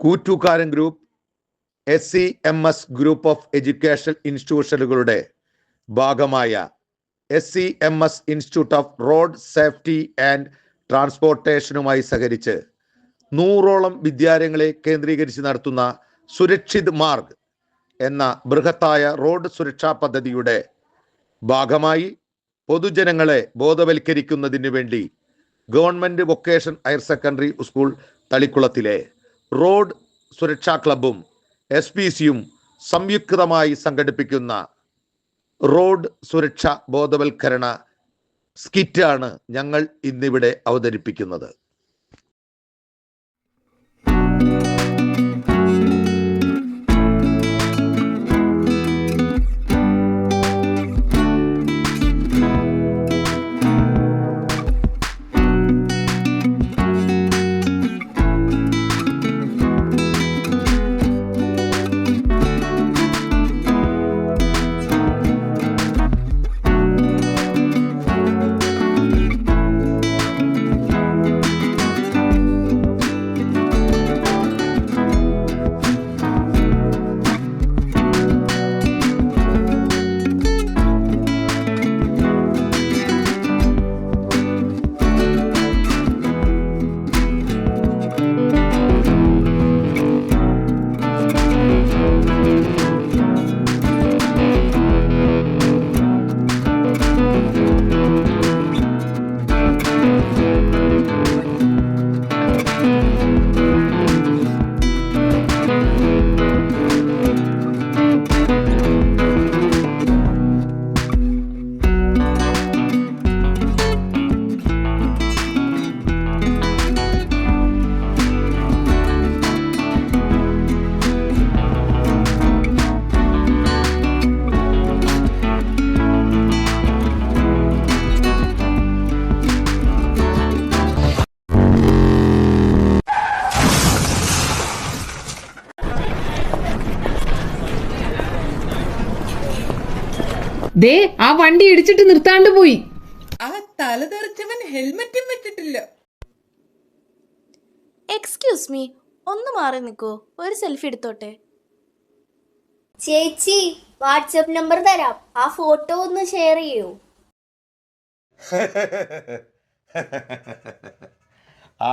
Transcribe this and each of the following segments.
കൂറ്റൂക്കാരൻ group, SCMS group of education ഇൻസ്റ്റിറ്റ്യൂഷനുകളുടെ ഭാഗമായ SCMS institute of road safety and ട്രാൻസ്പോർട്ടേഷനുമായി സഹകരിച്ച് 100ഓളം വിദ്യാലയങ്ങളെ കേന്ദ്രീകരിച്ച് നടത്തുന്ന സുരക്ഷിത് മാർഗ് എന്ന ബൃഹത്തായ റോഡ് സുരക്ഷാ പദ്ധതിയുടെ ഭാഗമായി പൊതുജനങ്ങളെ ബോധവൽക്കരിക്കുന്നതിന് വേണ്ടി government vocation higher secondary school തളിക്കുളത്തിലെ റോഡ് സുരക്ഷാ ക്ലബും SPCയും സംയുക്തമായി സംഘടിപ്പിക്കുന്ന റോഡ് സുരക്ഷാ ബോധവൽക്കരണ സ്കിറ്റാണ് ഞങ്ങൾ ഇന്നിവിടെ അവതരിപ്പിക്കുന്നത്. ദേ ആ വണ്ടി ഇടിച്ചിട്ട് നിർത്താണ്ട് പോയി. ആ തലതെറിച്ചവൻ ഹെൽമെറ്റും വെച്ചിട്ടില്ല. എക്സ്ക്യൂസ് മീ, ഒന്ന് മാറി നിൽക്കോ, ഒരു സെൽഫി എടുത്തോട്ടെ. ചേച്ചി, വാട്സപ്പ് നമ്പർ തരാം, ആ ഫോട്ടോ ഒന്ന് ഷെയർ ചെയ്യൂ.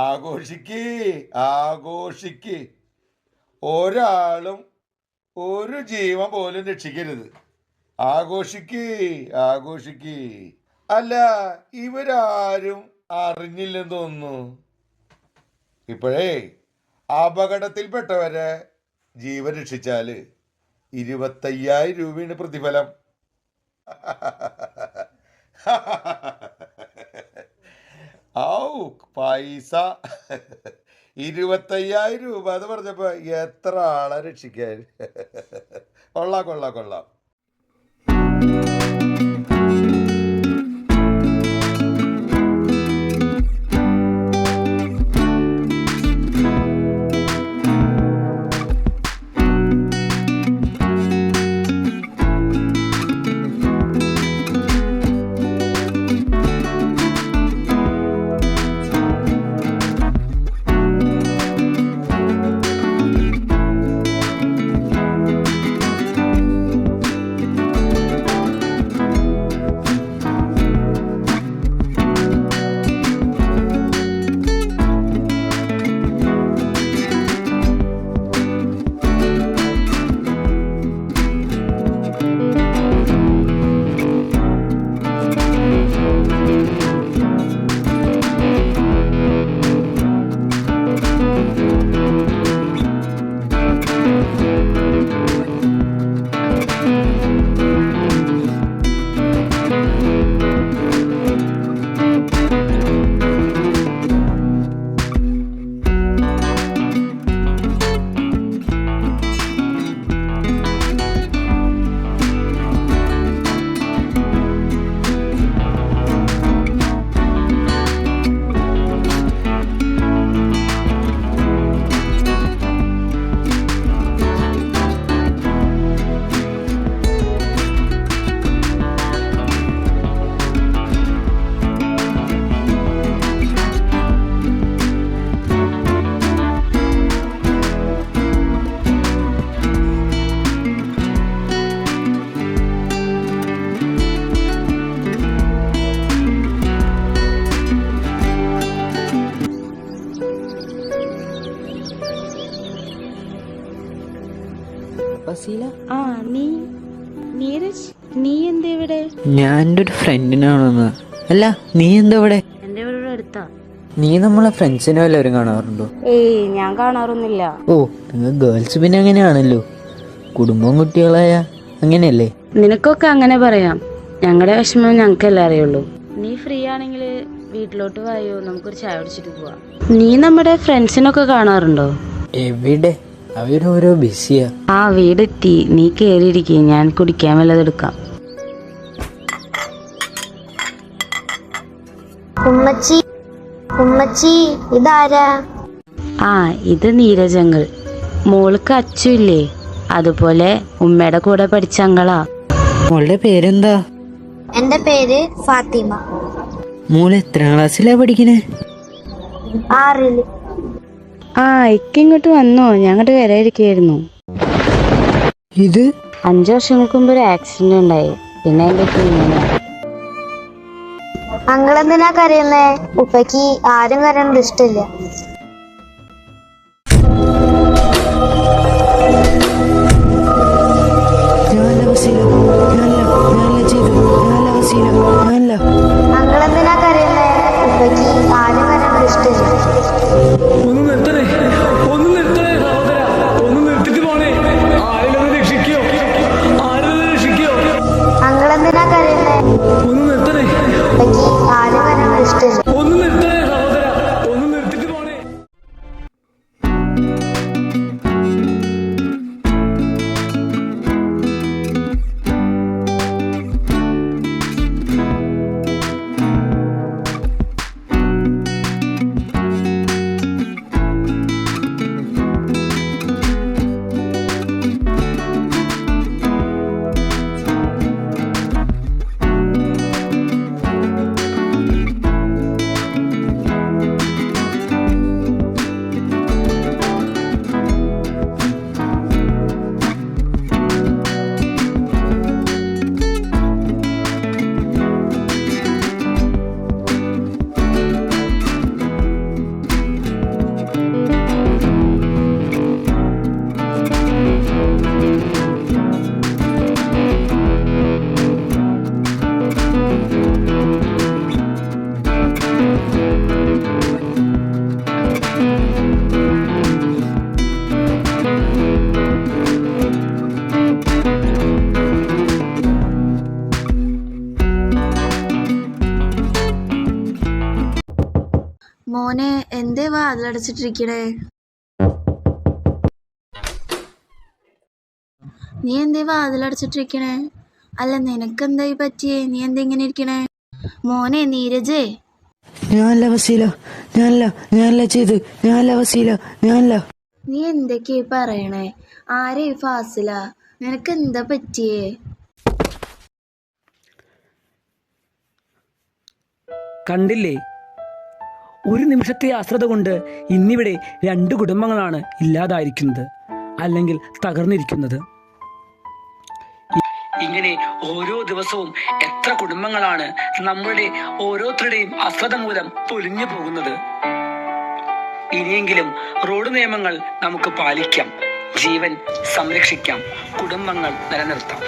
ആഘോഷിക്ക് ആഘോഷിക്ക്, ഒരാളും ഒരു ജീവൻ പോലും രക്ഷിക്കരുത്. ആഘോഷിക്ക് ആഘോഷിക്ക്. അല്ല, ഇവരാരും അറിഞ്ഞില്ലെന്ന് തോന്നുന്നു. ഇപ്പോഴേ അപകടത്തിൽപ്പെട്ടവരെ ജീവൻ രക്ഷിച്ചാൽ 25,000 രൂപയാണ് പ്രതിഫലം. ഔ പൈസ 25,000 രൂപ എന്ന് പറഞ്ഞപ്പോ എത്ര ആളെ രക്ഷിക്കാൻ. കൊള്ളാം കൊള്ളാം കൊള്ളാം. വസീല, ആ നീരജ്, നീ എന്താ ഇവിടെ? ഞാൻ എൻ്റെ ഒരു ഫ്രണ്ടിനാണെന്ന്. അല്ല, നീ എന്താ ഇവിടെ? എന്റെ ഇവിടെ അടുത്താ. നീ നമ്മളെ ഫ്രണ്ട്സിനെ വല്ലവരും കാണാറുണ്ടോ? ഏയ്, ഞാൻ കാണാറൊന്നുമില്ല. ഓ, നിങ്ങൾ ഗേൾസ് പിന്നെ അങ്ങനെയാണല്ലോ, കുടുംബം കുട്ടികളായ അങ്ങനെയല്ലേ? നിനക്കൊക്കെ അങ്ങനെ പറയാം, ഞങ്ങളുടെ വിഷമം ഞങ്ങൾക്കല്ലേ അറിയുള്ളൂ. നീ ഫ്രീ ആണെങ്കിൽ വീട്ടിലോട്ട് വായോ, നമുക്കൊരു ചായ കുടിച്ചിട്ട് പോവാം. നീ നമ്മുടെ ഫ്രണ്ട്സിനൊക്കെ കാണാറുണ്ടോ? എവിടെ, അവരോരോ ബിസിയാ. ആ, വീടെത്തി, നീ കേറിയിരിക്കേ, ഞാൻ കുടിക്കാൻ വല്ലതും എടുക്കാം. ഉമ്മച്ചി, ഉമ്മച്ചി, ഇതാരാ? ആ, ഇത് നീരജങ്ങൾ. മോൾക്ക് അച്ചുല്ലേ, അതുപോലെ ഉമ്മയുടെ കൂടെ പഠിച്ച അങ്ങളാ. മോളുടെ പേരെന്താ? എന്റെ പേര് ഫാത്തിമ. മോള് എത്രാം ക്ലാസ്സിലാ പഠിക്കണേ? 6ല്. ആ, ഇങ്ങോട്ട് വന്നോ, ഞാൻ അങ്ങോട്ട് വരാതിരിക്കായിരുന്നു. ഇത് 5 വർഷങ്ങൾക്ക് മുമ്പ് ഒരു ആക്സിഡന്റ് ഉണ്ടായി, പിന്നെ അതിന്റെ ഇങ്ങനെ. അങ്ങളെന്തിനാ കരയുന്നേ? ഉപ്പയ്ക്ക് ആരും കരയുന്നത് ഇഷ്ടമില്ല. അങ്ങളെന്തിനാ കരയുന്നേ? ഉപ്പയ്ക്ക് ആരും കരയുന്നത് ഇഷ്ടമില്ല. അങ്ങളെന്തിനാ കരയുന്നേ? ഉപ്പയ്ക്ക് ആരും കരയുന്നത് ഇഷ്ടമില്ല. മോനെ, എന്തേ വാതിലടച്ചിട്ടിരിക്കണേ? നീ എന്തേ വാതിലടച്ചിട്ടിരിക്കണേ? അല്ല, നിനക്കെന്തായി പറ്റിയേ? നീ എന്താ ഇങ്ങനെ ഇരിക്കണേ? മോനെ നീരജേ. ഞാനല്ല വസീല, ഞാനല്ല വസീല. നീ എന്തൊക്കെയാ പറയണേ? ആരേ ഫാസില? നിനക്ക് എന്താ പറ്റിയേ? കണ്ടില്ലേ, ഒരു നിമിഷത്തെ അശ്രദ്ധ കൊണ്ട് ഇന്നിവിടെ 2 കുടുംബങ്ങളാണ് ഇല്ലാതായിരിക്കുന്നത്, അല്ലെങ്കിൽ തകർന്നിരിക്കുന്നത്. ഇങ്ങനെ ഓരോ ദിവസവും എത്ര കുടുംബങ്ങളാണ് നമ്മളുടെ ഓരോരുത്തരുടെയും അശ്രദ്ധ മൂലം പൊലിഞ്ഞു പോകുന്നത്. ഇനിയെങ്കിലും റോഡ് നിയമങ്ങൾ നമുക്ക് പാലിക്കാം, ജീവൻ സംരക്ഷിക്കാം, കുടുംബങ്ങൾ നിലനിർത്താം.